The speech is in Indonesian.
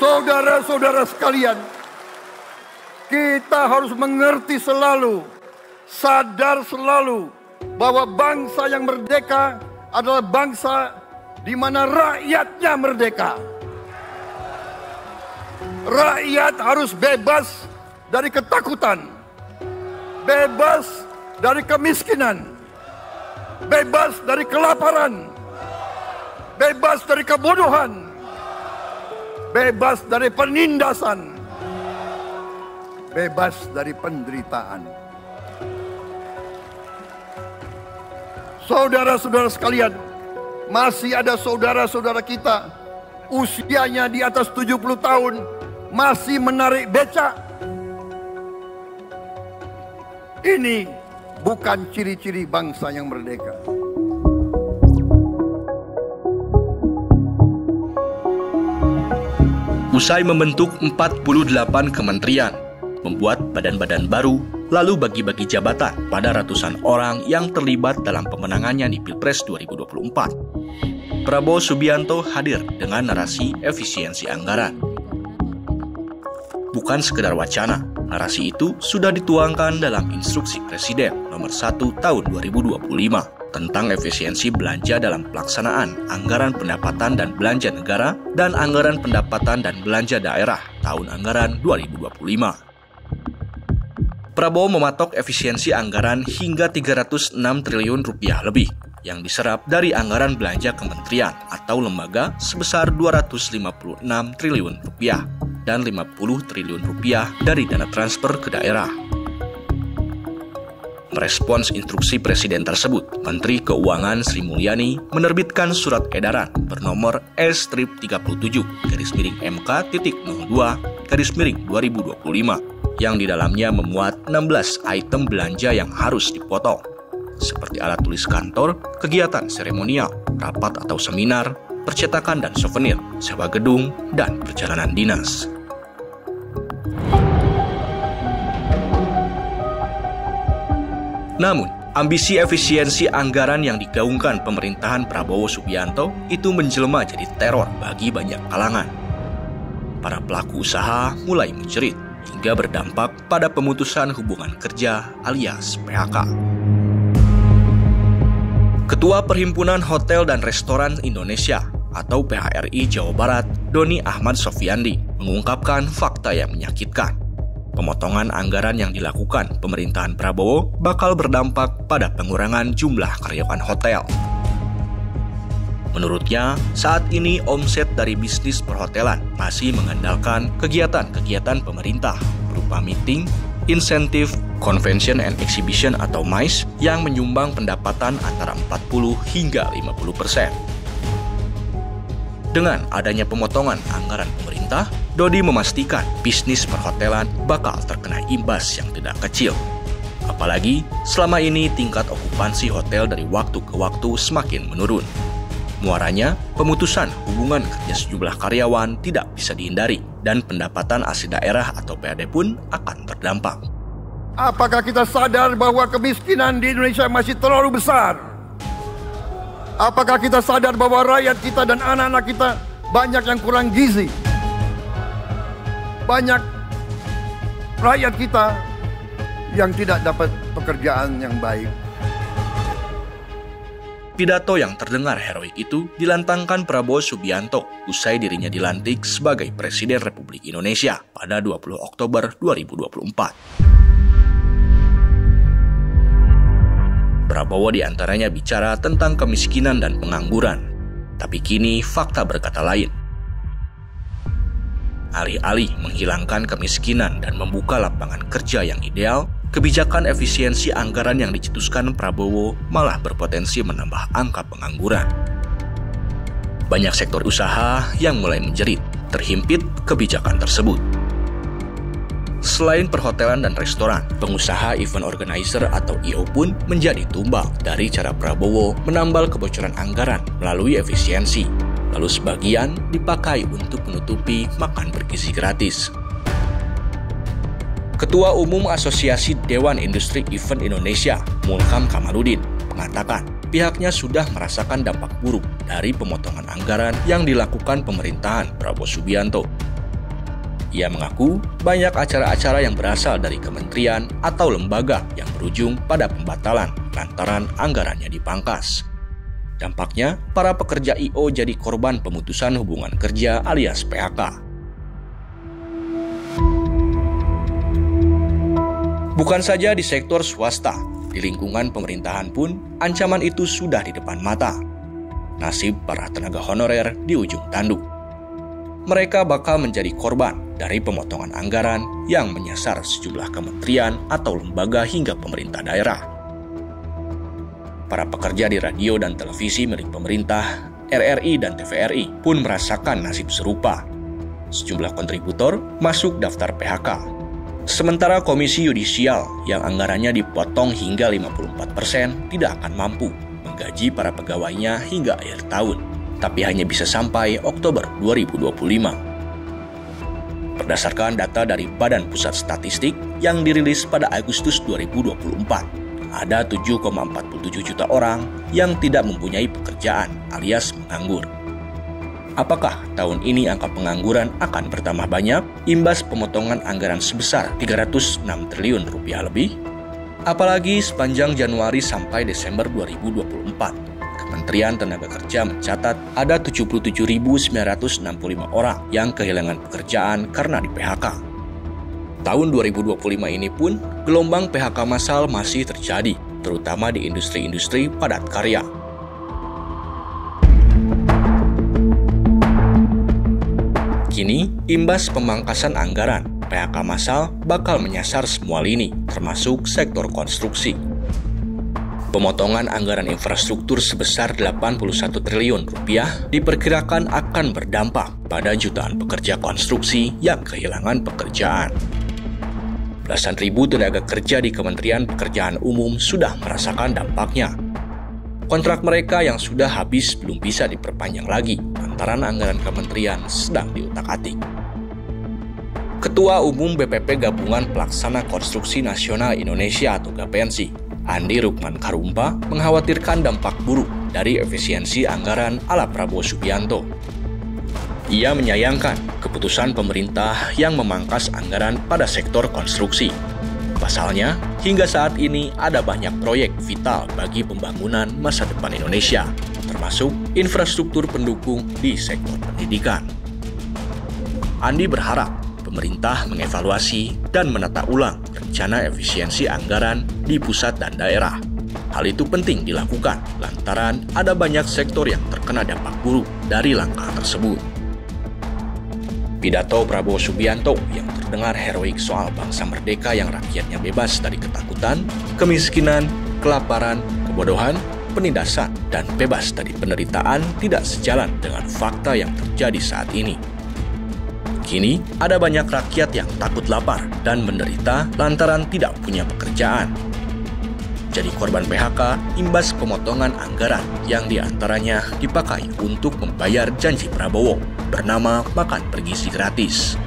Saudara-saudara sekalian, kita harus mengerti selalu, sadar selalu bahwa bangsa yang merdeka adalah bangsa di mana rakyatnya merdeka. Rakyat harus bebas dari ketakutan, bebas dari kemiskinan, bebas dari kelaparan, bebas dari kebodohan, bebas dari penindasan, bebas dari penderitaan. Saudara-saudara sekalian, masih ada saudara-saudara kita usianya di atas 70 tahun masih menarik becak. Ini bukan ciri-ciri bangsa yang merdeka. Usai membentuk 48 kementerian, membuat badan-badan baru, lalu bagi-bagi jabatan pada ratusan orang yang terlibat dalam pemenangannya di Pilpres 2024. Prabowo Subianto hadir dengan narasi efisiensi anggaran. Bukan sekedar wacana, narasi itu sudah dituangkan dalam Instruksi Presiden nomor 1 tahun 2025 tentang efisiensi belanja dalam pelaksanaan anggaran pendapatan dan belanja negara dan anggaran pendapatan dan belanja daerah tahun anggaran 2025. Prabowo mematok efisiensi anggaran hingga 306 triliun rupiah lebih yang diserap dari anggaran belanja kementerian atau lembaga sebesar 256 triliun rupiah dan 50 triliun rupiah dari dana transfer ke daerah. Merespons instruksi Presiden tersebut, Menteri Keuangan Sri Mulyani menerbitkan surat edaran bernomor S-37-MK.02/2025 yang di dalamnya memuat 16 item belanja yang harus dipotong, seperti alat tulis kantor, kegiatan seremonial, rapat atau seminar, percetakan dan souvenir, sewa gedung, dan perjalanan dinas. Namun, ambisi efisiensi anggaran yang digaungkan pemerintahan Prabowo Subianto itu menjelma jadi teror bagi banyak kalangan. Para pelaku usaha mulai menjerit hingga berdampak pada pemutusan hubungan kerja alias PHK. Ketua Perhimpunan Hotel dan Restoran Indonesia atau PHRI Jawa Barat, Doni Ahmad Sofyandi, mengungkapkan fakta yang menyakitkan. Pemotongan anggaran yang dilakukan pemerintahan Prabowo bakal berdampak pada pengurangan jumlah karyawan hotel. Menurutnya, saat ini omset dari bisnis perhotelan masih mengandalkan kegiatan-kegiatan pemerintah berupa meeting, insentif, convention and exhibition atau MICE yang menyumbang pendapatan antara 40 hingga 50%. Dengan adanya pemotongan anggaran pemerintah, Dodi memastikan bisnis perhotelan bakal terkena imbas yang tidak kecil. Apalagi selama ini tingkat okupansi hotel dari waktu ke waktu semakin menurun. Muaranya, pemutusan hubungan kerja sejumlah karyawan tidak bisa dihindari dan pendapatan asli daerah atau PAD pun akan terdampak. Apakah kita sadar bahwa kemiskinan di Indonesia masih terlalu besar? Apakah kita sadar bahwa rakyat kita dan anak-anak kita banyak yang kurang gizi? Banyak rakyat kita yang tidak dapat pekerjaan yang baik. Pidato yang terdengar heroik itu dilantangkan Prabowo Subianto usai dirinya dilantik sebagai Presiden Republik Indonesia pada 20 Oktober 2024. Prabowo diantaranya bicara tentang kemiskinan dan pengangguran. Tapi kini fakta berkata lain. Alih-alih menghilangkan kemiskinan dan membuka lapangan kerja yang ideal, kebijakan efisiensi anggaran yang dicetuskan Prabowo malah berpotensi menambah angka pengangguran. Banyak sektor usaha yang mulai menjerit, terhimpit kebijakan tersebut. Selain perhotelan dan restoran, pengusaha event organizer atau I.O. pun menjadi tumbal dari cara Prabowo menambal kebocoran anggaran melalui efisiensi, lalu sebagian dipakai untuk menutupi makan bergizi gratis. Ketua Umum Asosiasi Dewan Industri Event Indonesia, Mulham Kamarudin, mengatakan pihaknya sudah merasakan dampak buruk dari pemotongan anggaran yang dilakukan pemerintahan Prabowo Subianto. Ia mengaku banyak acara-acara yang berasal dari kementerian atau lembaga yang berujung pada pembatalan lantaran anggarannya dipangkas. Dampaknya, para pekerja I.O. jadi korban pemutusan hubungan kerja alias PHK. Bukan saja di sektor swasta, di lingkungan pemerintahan pun ancaman itu sudah di depan mata. Nasib para tenaga honorer di ujung tanduk. Mereka bakal menjadi korban dari pemotongan anggaran yang menyasar sejumlah kementerian atau lembaga hingga pemerintah daerah. Para pekerja di radio dan televisi milik pemerintah, RRI dan TVRI pun merasakan nasib serupa. Sejumlah kontributor masuk daftar PHK. Sementara Komisi Yudisial yang anggarannya dipotong hingga 54% tidak akan mampu menggaji para pegawainya hingga akhir tahun, tapi hanya bisa sampai Oktober 2025. Berdasarkan data dari Badan Pusat Statistik yang dirilis pada Agustus 2024, ada 7,47 juta orang yang tidak mempunyai pekerjaan alias menganggur. Apakah tahun ini angka pengangguran akan bertambah banyak imbas pemotongan anggaran sebesar 306 triliun rupiah lebih? Apalagi sepanjang Januari sampai Desember 2024, Kementerian Tenaga Kerja mencatat ada 77.965 orang yang kehilangan pekerjaan karena di-PHK. Tahun 2025 ini pun gelombang PHK massal masih terjadi, terutama di industri-industri padat karya. Kini, imbas pemangkasan anggaran, PHK massal bakal menyasar semua lini, termasuk sektor konstruksi. Pemotongan anggaran infrastruktur sebesar 81 triliun rupiah diperkirakan akan berdampak pada jutaan pekerja konstruksi yang kehilangan pekerjaan. Belasan ribu tenaga kerja di Kementerian Pekerjaan Umum sudah merasakan dampaknya. Kontrak mereka yang sudah habis belum bisa diperpanjang lagi lantaran anggaran kementerian sedang diutak-atik. Ketua Umum BPP Gabungan Pelaksana Konstruksi Nasional Indonesia atau GAPNSI, Andi Rukman Karumpa, mengkhawatirkan dampak buruk dari efisiensi anggaran ala Prabowo Subianto. Ia menyayangkan keputusan pemerintah yang memangkas anggaran pada sektor konstruksi. Pasalnya, hingga saat ini ada banyak proyek vital bagi pembangunan masa depan Indonesia, termasuk infrastruktur pendukung di sektor pendidikan. Andi berharap pemerintah mengevaluasi dan menata ulang rencana efisiensi anggaran di pusat dan daerah. Hal itu penting dilakukan lantaran ada banyak sektor yang terkena dampak buruk dari langkah tersebut. Pidato Prabowo Subianto yang terdengar heroik soal bangsa merdeka yang rakyatnya bebas dari ketakutan, kemiskinan, kelaparan, kebodohan, penindasan, dan bebas dari penderitaan tidak sejalan dengan fakta yang terjadi saat ini. Kini, ada banyak rakyat yang takut lapar dan menderita lantaran tidak punya pekerjaan. Jadi korban PHK imbas pemotongan anggaran yang diantaranya dipakai untuk membayar janji Prabowo bernama makan bergizi gratis.